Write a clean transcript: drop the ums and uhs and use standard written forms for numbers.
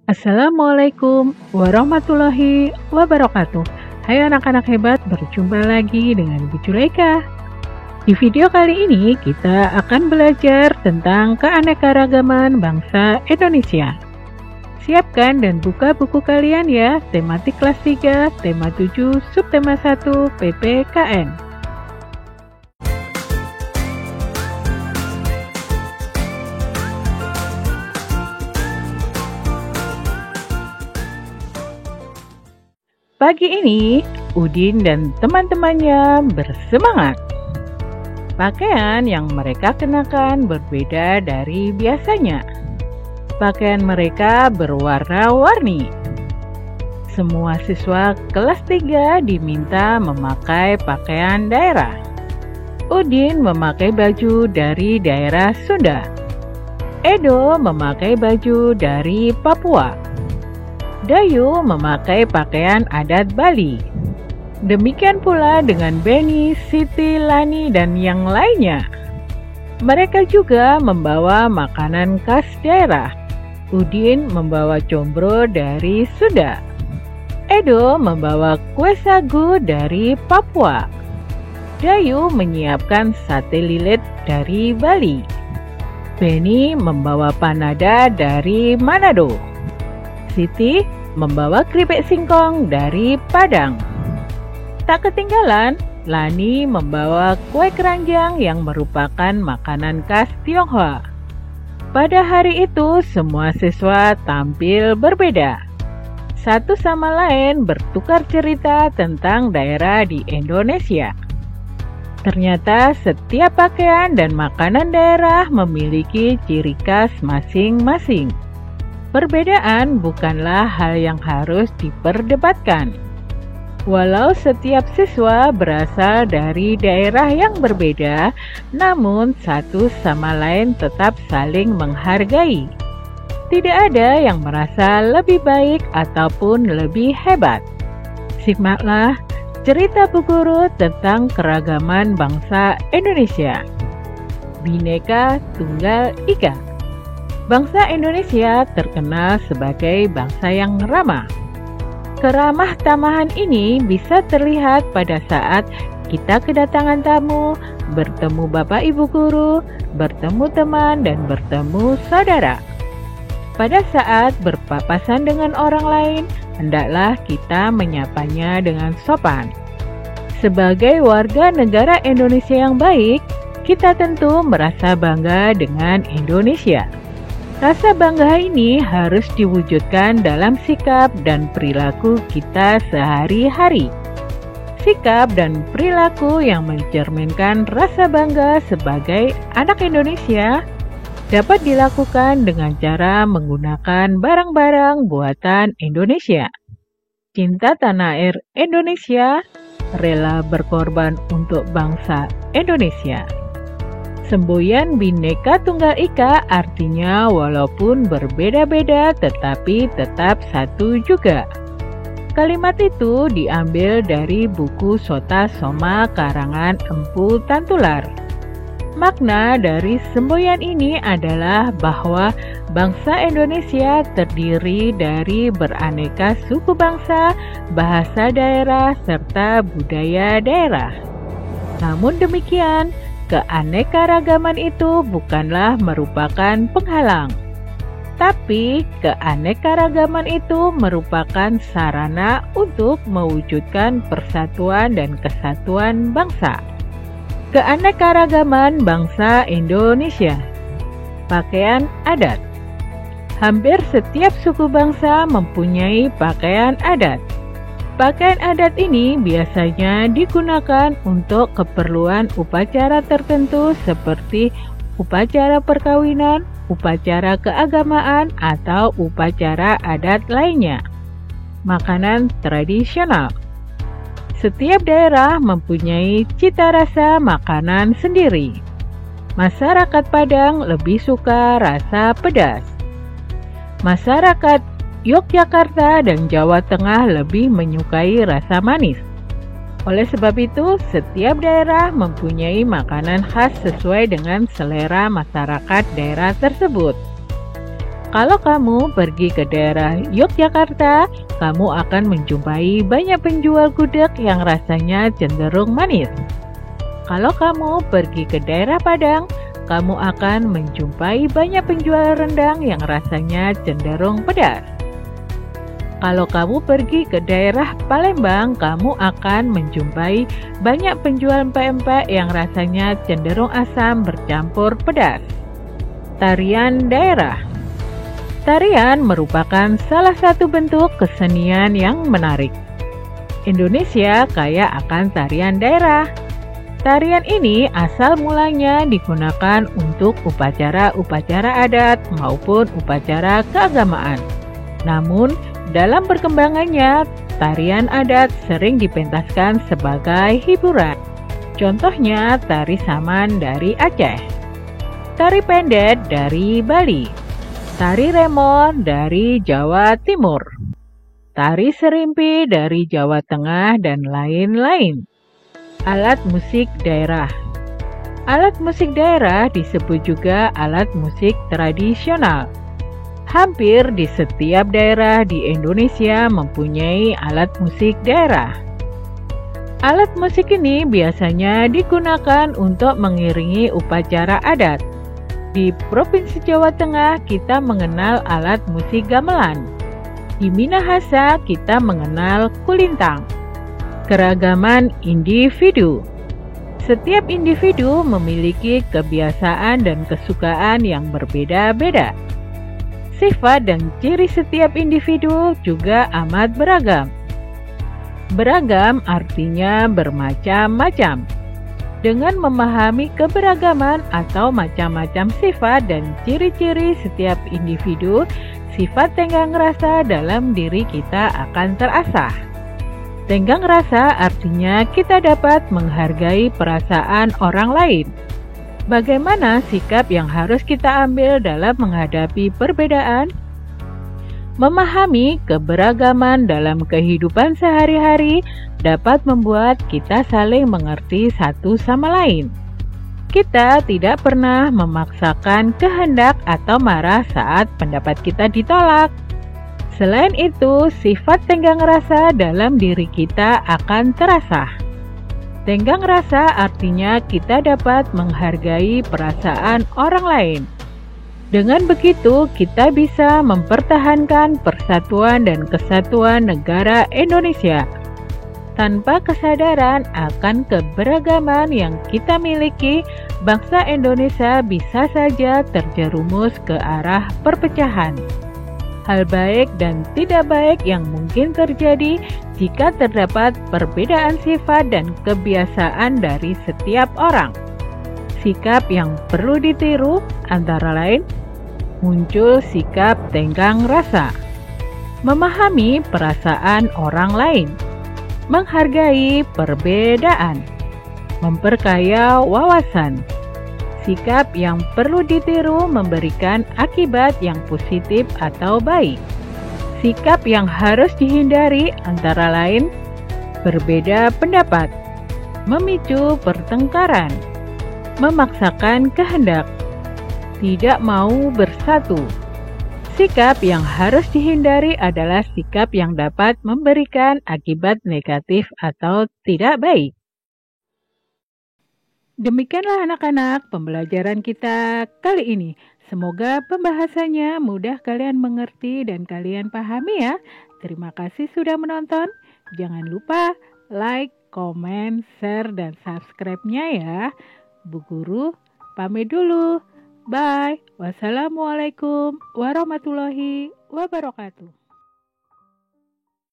Assalamualaikum warahmatullahi wabarakatuh. Hai anak-anak hebat, berjumpa lagi dengan Bu Juleika. Di video kali ini kita akan belajar tentang keanekaragaman bangsa Indonesia. Siapkan dan buka buku kalian ya, tematik kelas 3, tema 7, subtema 1, PPKN. Pagi ini, Udin dan teman-temannya bersemangat. Pakaian yang mereka kenakan berbeda dari biasanya. Pakaian mereka berwarna-warni. Semua siswa kelas 3 diminta memakai pakaian daerah. Udin memakai baju dari daerah Sunda. Edo memakai baju dari Papua. Dayu memakai pakaian adat Bali. Demikian pula dengan Beni, Siti, Lani, dan yang lainnya. Mereka juga membawa makanan khas daerah. Udin membawa combro dari Sunda. Edo membawa kue sagu dari Papua. Dayu menyiapkan sate lilit dari Bali. Beni membawa panada dari Manado. Siti membawa keripik singkong dari Padang. Tak ketinggalan, Lani membawa kue keranjang yang merupakan makanan khas Tionghoa. Pada hari itu, semua siswa tampil berbeda. Satu sama lain bertukar cerita tentang daerah di Indonesia. Ternyata setiap pakaian dan makanan daerah memiliki ciri khas masing-masing. Perbedaan bukanlah hal yang harus diperdebatkan. Walau setiap siswa berasal dari daerah yang berbeda, namun satu sama lain tetap saling menghargai. Tidak ada yang merasa lebih baik ataupun lebih hebat. Simaklah cerita Bu Guru tentang keragaman bangsa Indonesia. Bhinneka Tunggal Ika. Bangsa Indonesia terkenal sebagai bangsa yang ramah. Keramah tamahan ini bisa terlihat pada saat kita kedatangan tamu, bertemu Bapak Ibu Guru, bertemu teman, dan bertemu saudara. Pada saat berpapasan dengan orang lain, hendaklah kita menyapanya dengan sopan. Sebagai warga negara Indonesia yang baik, kita tentu merasa bangga dengan Indonesia. Rasa bangga ini harus diwujudkan dalam sikap dan perilaku kita sehari-hari. Sikap dan perilaku yang mencerminkan rasa bangga sebagai anak Indonesia dapat dilakukan dengan cara menggunakan barang-barang buatan Indonesia. Cinta tanah air Indonesia, rela berkorban untuk bangsa Indonesia. Semboyan Bhinneka Tunggal Ika artinya walaupun berbeda-beda tetapi tetap satu juga. Kalimat itu diambil dari buku Sota Soma karangan Empu Tantular. Makna dari semboyan ini adalah bahwa bangsa Indonesia terdiri dari beraneka suku bangsa, bahasa daerah, serta budaya daerah. Namun demikian, keanekaragaman itu bukanlah merupakan penghalang, tapi keanekaragaman itu merupakan sarana untuk mewujudkan persatuan dan kesatuan bangsa. Keanekaragaman bangsa Indonesia. Pakaian adat. Hampir setiap suku bangsa mempunyai pakaian adat. Pakaian adat ini biasanya digunakan untuk keperluan upacara tertentu seperti upacara perkawinan, upacara keagamaan, atau upacara adat lainnya. Makanan tradisional. Setiap daerah mempunyai cita rasa makanan sendiri. Masyarakat Padang lebih suka rasa pedas. Masyarakat Yogyakarta dan Jawa Tengah lebih menyukai rasa manis. Oleh sebab itu, setiap daerah mempunyai makanan khas sesuai dengan selera masyarakat daerah tersebut. Kalau kamu pergi ke daerah Yogyakarta, kamu akan menjumpai banyak penjual gudeg yang rasanya cenderung manis. Kalau kamu pergi ke daerah Padang, kamu akan menjumpai banyak penjual rendang yang rasanya cenderung pedas. Kalau kamu pergi ke daerah Palembang, kamu akan menjumpai banyak penjual empek-empek yang rasanya cenderung asam bercampur pedas. Tarian daerah. Tarian merupakan salah satu bentuk kesenian yang menarik. Indonesia kaya akan tarian daerah. Tarian ini asal mulanya digunakan untuk upacara-upacara adat maupun upacara keagamaan. Namun, dalam perkembangannya, tarian adat sering dipentaskan sebagai hiburan. Contohnya, tari saman dari Aceh, tari pendet dari Bali, tari remon dari Jawa Timur, tari serimpi dari Jawa Tengah, dan lain-lain. Alat musik daerah. Alat musik daerah disebut juga alat musik tradisional. Hampir di setiap daerah di Indonesia mempunyai alat musik daerah. Alat musik ini biasanya digunakan untuk mengiringi upacara adat. Di Provinsi Jawa Tengah kita mengenal alat musik gamelan. Di Minahasa kita mengenal kulintang. Keragaman individu. Setiap individu memiliki kebiasaan dan kesukaan yang berbeda-beda. Sifat dan ciri setiap individu juga amat beragam. Beragam artinya bermacam-macam. Dengan memahami keberagaman atau macam-macam sifat dan ciri-ciri setiap individu, sifat tenggang rasa dalam diri kita akan terasah. Tenggang rasa artinya kita dapat menghargai perasaan orang lain. Bagaimana sikap yang harus kita ambil dalam menghadapi perbedaan? Memahami keberagaman dalam kehidupan sehari-hari dapat membuat kita saling mengerti satu sama lain. Kita tidak pernah memaksakan kehendak atau marah saat pendapat kita ditolak. Selain itu, sifat tenggang rasa dalam diri kita akan terasah. Tenggang rasa artinya kita dapat menghargai perasaan orang lain. Dengan begitu, kita bisa mempertahankan persatuan dan kesatuan negara Indonesia. Tanpa kesadaran akan keberagaman yang kita miliki, bangsa Indonesia bisa saja terjerumus ke arah perpecahan. Hal baik dan tidak baik yang mungkin terjadi jika terdapat perbedaan sifat dan kebiasaan dari setiap orang. Sikap yang perlu ditiru antara lain, muncul sikap tenggang rasa, memahami perasaan orang lain, menghargai perbedaan, memperkaya wawasan. Sikap yang perlu ditiru memberikan akibat yang positif atau baik. Sikap yang harus dihindari antara lain berbeda pendapat, memicu pertengkaran, memaksakan kehendak, tidak mau bersatu. Sikap yang harus dihindari adalah sikap yang dapat memberikan akibat negatif atau tidak baik. Demikianlah anak-anak pembelajaran kita kali ini. Semoga pembahasannya mudah kalian mengerti dan kalian pahami ya. Terima kasih sudah menonton. Jangan lupa like, komen, share, dan subscribe-nya ya. Bu Guru pamit dulu. Bye. Wassalamualaikum warahmatullahi wabarakatuh.